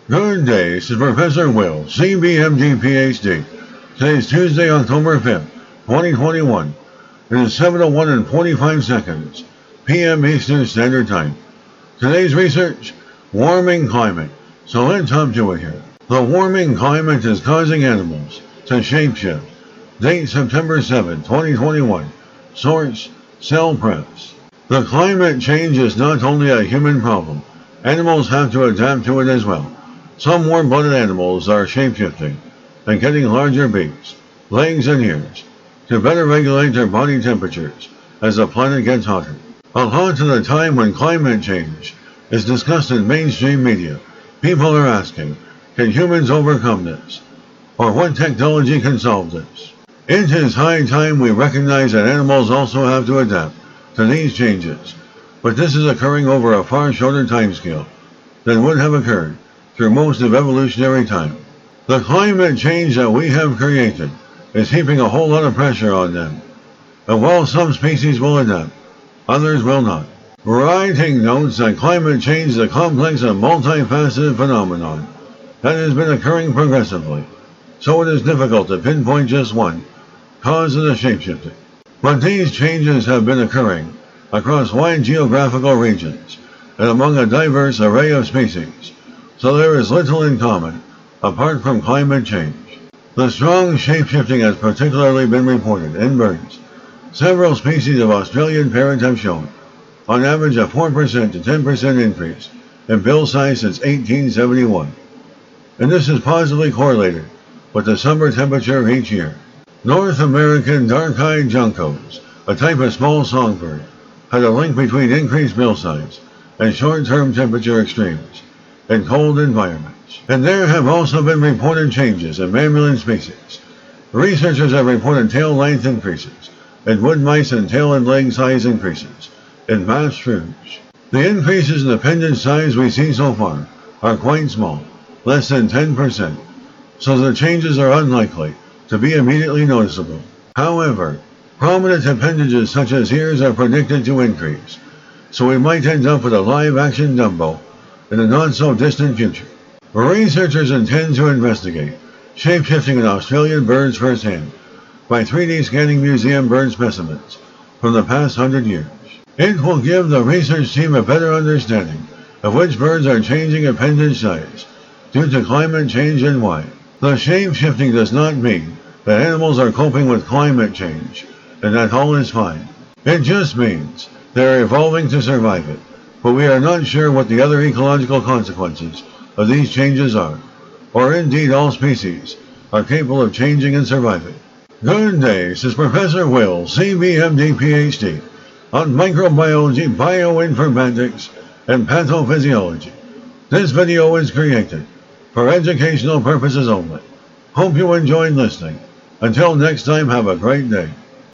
Good day, this is Professor Will, CBMD PhD. Today is Tuesday, October 5th, 2021. It is 7:01 and 45 seconds, p.m. Eastern Standard Time. Today's research, warming climate. So let's hop to it here. The warming climate is causing animals to shapeshift. Date September 7, 2021. Source, Cell Press. The climate change is not only a human problem. Animals have to adapt to it as well. Some warm-blooded animals are shapeshifting and getting larger beaks, legs, and ears to better regulate their body temperatures as the planet gets hotter. A lot of the time when climate change is discussed in mainstream media, people are asking, can humans overcome this? Or what technology can solve this? It is high time we recognize that animals also have to adapt to these changes, but this is occurring over a far shorter timescale than would have occurred through most of evolutionary time. The climate change that we have created is heaping a whole lot of pressure on them. And while some species will adapt, others will not. Writing notes that climate change is a complex and multifaceted phenomenon that has been occurring progressively, so it is difficult to pinpoint just one cause of the shapeshifting. But these changes have been occurring across wide geographical regions and among a diverse array of species, so there is little in common apart from climate change. The strong shapeshifting has particularly been reported in birds. Several species of Australian parrot have shown, on average, a 4% to 10% increase in bill size since 1871, and this is positively correlated with the summer temperature each year. North American dark-eyed juncos, a type of small songbird, had a link between increased bill size and short-term temperature extremes in cold environments. And there have also been reported changes in mammalian species. Researchers have reported tail length increases in wood mice and tail and leg size increases in bass shrews. The increases in appendage size we see so far are quite small, less than 10%, so the changes are unlikely to be immediately noticeable. However, prominent appendages such as ears are predicted to increase, so we might end up with a live-action Dumbo in the not-so-distant future. Researchers intend to investigate shapeshifting in Australian birds firsthand by 3D scanning museum bird specimens from the past 100 years. It will give the research team a better understanding of which birds are changing appendage size due to climate change and why. The shape-shifting does not mean that animals are coping with climate change and that all is fine. It just means they are evolving to survive it, but we are not sure what the other ecological consequences of these changes are, or indeed all species are capable of changing and surviving. Good day, this is Professor Will, CBMD PhD, on microbiology, bioinformatics, and pathophysiology. This video is created for educational purposes only. Hope you enjoyed listening. Until next time, have a great day.